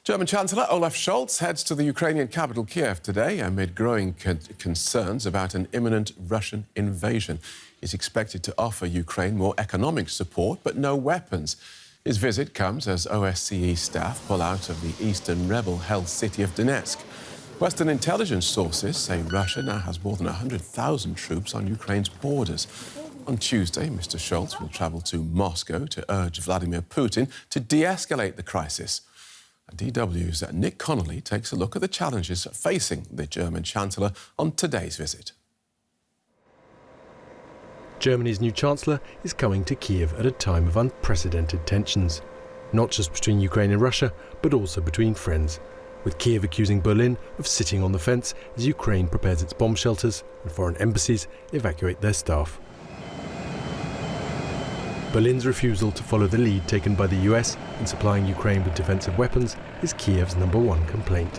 German Chancellor Olaf Scholz heads to the Ukrainian capital Kyiv today amid growing concerns about an imminent Russian invasion. He's expected to offer Ukraine more economic support, but no weapons. His visit comes as OSCE staff pull out of the eastern rebel-held city of Donetsk. Western intelligence sources say Russia now has more than 100,000 troops on Ukraine's borders. On Tuesday, Mr. Scholz will travel to Moscow to urge Vladimir Putin to de-escalate the crisis. DW's Nick Connolly takes a look at the challenges facing the German Chancellor on today's visit. Germany's new Chancellor is coming to Kyiv at a time of unprecedented tensions, not just between Ukraine and Russia, but also between friends, with Kyiv accusing Berlin of sitting on the fence as Ukraine prepares its bomb shelters and foreign embassies evacuate their staff. Berlin's refusal to follow the lead taken by the US in supplying Ukraine with defensive weapons is Kyiv's #1 complaint.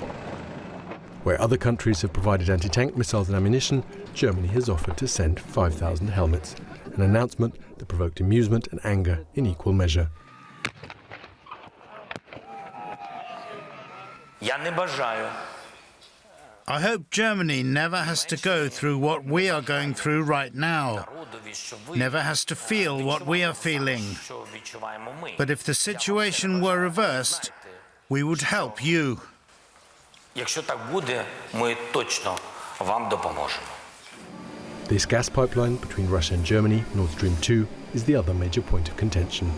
Where other countries have provided anti-tank missiles and ammunition, Germany has offered to send 5,000 helmets, an announcement that provoked amusement and anger in equal measure. I hope Germany never has to go through what we are going through right now, never has to feel what we are feeling. But if the situation were reversed, we would help you. This gas pipeline between Russia and Germany, Nord Stream 2, is the other major point of contention.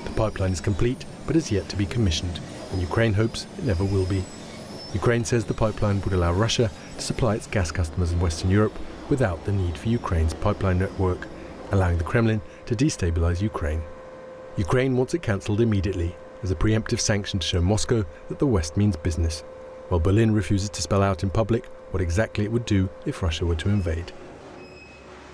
The pipeline is complete, but is yet to be commissioned, and Ukraine hopes it never will be. Ukraine says the pipeline would allow Russia to supply its gas customers in Western Europe without the need for Ukraine's pipeline network, allowing the Kremlin to destabilize Ukraine. Ukraine wants it cancelled immediately as a preemptive sanction to show Moscow that the West means business, while Berlin refuses to spell out in public what exactly it would do if Russia were to invade.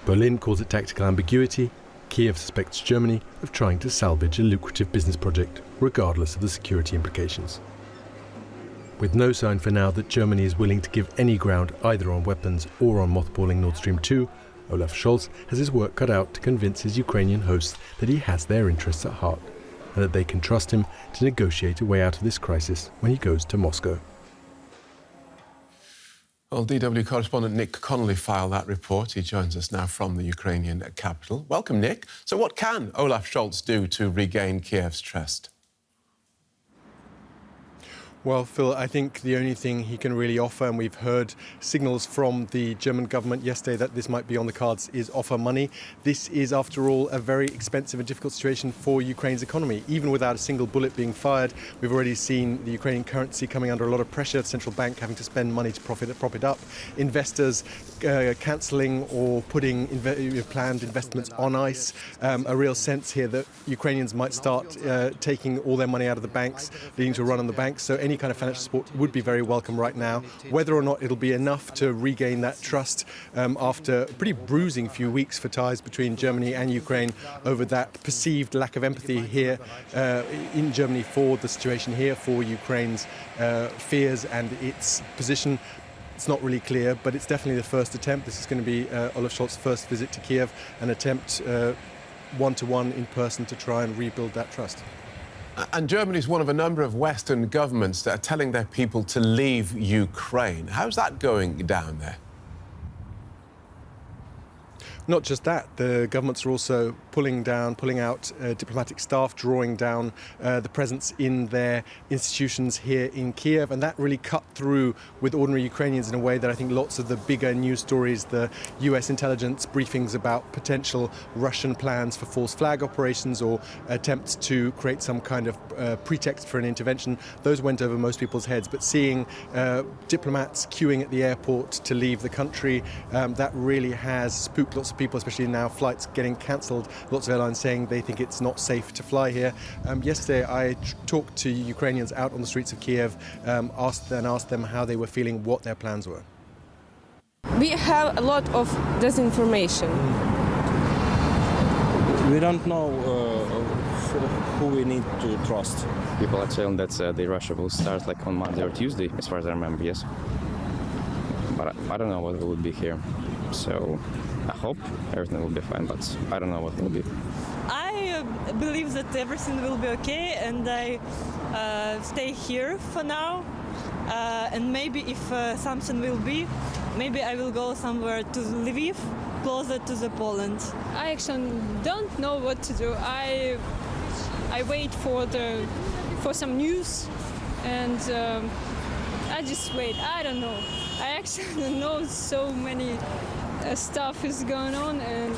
Berlin calls it tactical ambiguity. Kyiv suspects Germany of trying to salvage a lucrative business project, regardless of the security implications. With no sign for now that Germany is willing to give any ground either on weapons or on mothballing Nord Stream 2, Olaf Scholz has his work cut out to convince his Ukrainian hosts that he has their interests at heart and that they can trust him to negotiate a way out of this crisis when he goes to Moscow. Well, DW correspondent Nick Connolly filed that report. He joins us now from the Ukrainian capital. Welcome, Nick. So what can Olaf Scholz do to regain Kyiv's trust? Well, Phil, I think the only thing he can really offer, and we've heard signals from the German government yesterday that this might be on the cards, is offer money. This is, after all, a very expensive and difficult situation for Ukraine's economy. Even without a single bullet being fired, we've already seen the Ukrainian currency coming under a lot of pressure, the central bank having to spend money to prop it up, investors cancelling or putting planned investments on ice. A real sense here that Ukrainians might start taking all their money out of the banks, leading to a run on the banks. So any kind of financial support would be very welcome right now. Whether or not it'll be enough to regain that trust after a pretty bruising few weeks for ties between Germany and Ukraine over that perceived lack of empathy here in Germany for the situation here, for Ukraine's fears and its position. It's not really clear, but it's definitely the first attempt. This is going to be Olaf Scholz's first visit to Kyiv, an attempt one-to-one in person to try and rebuild that trust. And Germany is one of a number of Western governments that are telling their people to leave Ukraine. How's that going down there? Not just that, the governments are also pulling out diplomatic staff, drawing down the presence in their institutions here in Kyiv, and that really cut through with ordinary Ukrainians in a way that I think lots of the bigger news stories, the US intelligence briefings about potential Russian plans for false flag operations or attempts to create some kind of pretext for an intervention, those went over most people's heads. But seeing diplomats queuing at the airport to leave the country, that really has spooked lots of people, especially now flights getting cancelled. Lots of airlines saying they think it's not safe to fly here. Yesterday I talked to Ukrainians out on the streets of Kyiv, asked them how they were feeling, what their plans were. We have a lot of disinformation. We don't know who we need to trust. People are saying that the Russia will start like on Monday or Tuesday, as far as I remember, yes. But I don't know what will be here. So I hope everything will be fine, but I don't know what will be. I believe that everything will be okay, and I stay here for now. And maybe if something will be, maybe I will go somewhere to Lviv, closer to the Poland. I actually don't know what to do. I wait for some news, and I just wait. I don't know. I actually know so many stuff is going on, and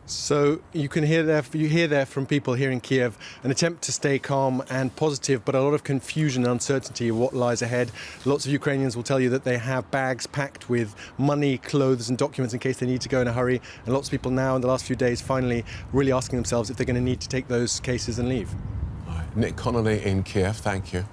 So you hear there from people here in Kyiv an attempt to stay calm and positive, but a lot of confusion and uncertainty of what lies ahead. Lots of Ukrainians will tell you that they have bags packed with money, clothes and documents in case they need to go in a hurry. And lots of people now in the last few days finally really asking themselves if they're going to need to take those cases and leave. All right. Nick Connolly in Kyiv, thank you.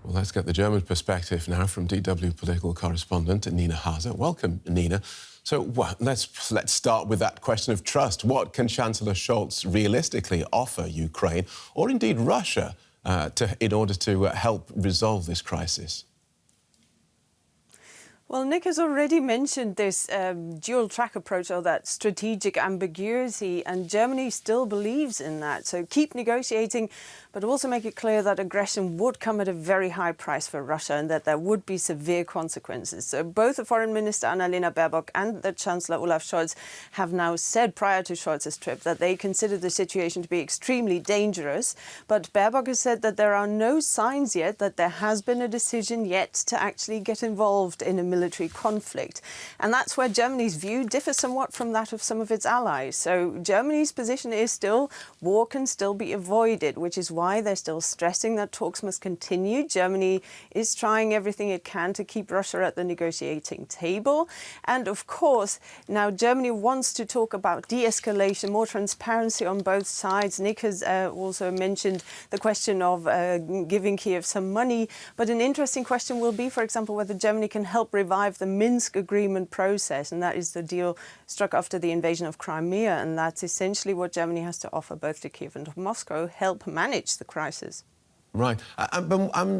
Well, let's get the German perspective now from DW political correspondent Nina Hauser. Welcome, Nina. So let's start with that question of trust. What can Chancellor Scholz realistically offer Ukraine, or indeed Russia, in order to help resolve this crisis? Well, Nick has already mentioned this dual-track approach, or that strategic ambiguity, and Germany still believes in that. So keep negotiating, but also make it clear that aggression would come at a very high price for Russia and that there would be severe consequences. So both the Foreign Minister Annalena Baerbock and the Chancellor Olaf Scholz have now said prior to Scholz's trip that they consider the situation to be extremely dangerous. But Baerbock has said that there are no signs yet that there has been a decision yet to actually get involved in a military conflict. And that's where Germany's view differs somewhat from that of some of its allies. So Germany's position is still war can still be avoided, which is why they're still stressing that talks must continue. Germany is trying everything it can to keep Russia at the negotiating table. And of course, now Germany wants to talk about de-escalation, more transparency on both sides. Nick has also mentioned the question of giving Kyiv some money. But an interesting question will be, for example, whether Germany can help revive the Minsk agreement process. And that is the deal struck after the invasion of Crimea. And that's essentially what Germany has to offer both to Kyiv and to Moscow, help manage the crisis. Right.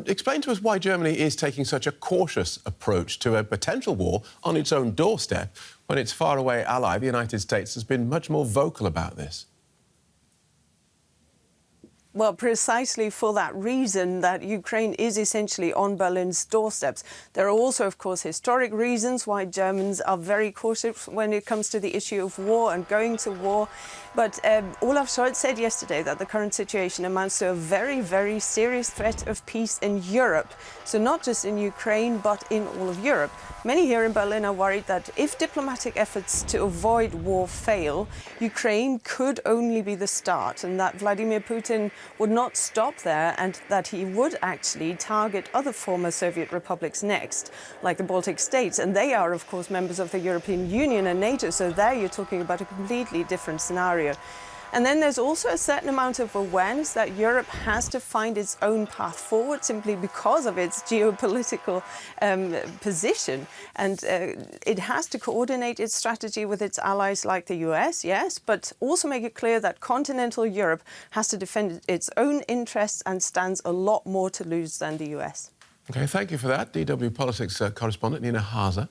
Explain to us why Germany is taking such a cautious approach to a potential war on its own doorstep when its faraway ally, the United States, has been much more vocal about this. Well, precisely for that reason, that Ukraine is essentially on Berlin's doorsteps. There are also, of course, historic reasons why Germans are very cautious when it comes to the issue of war and going to war. But Olaf Scholz said yesterday that the current situation amounts to a very, very serious threat of peace in Europe. So not just in Ukraine, but in all of Europe. Many here in Berlin are worried that if diplomatic efforts to avoid war fail, Ukraine could only be the start, and that Vladimir Putin would not stop there, and that he would actually target other former Soviet republics next, like the Baltic states. And they are, of course, members of the European Union and NATO, so there you're talking about a completely different scenario. And then there's also a certain amount of awareness that Europe has to find its own path forward simply because of its geopolitical position. And it has to coordinate its strategy with its allies like the US, yes, but also make it clear that continental Europe has to defend its own interests and stands a lot more to lose than the US. OK, thank you for that. DW Politics correspondent Nina Hauser.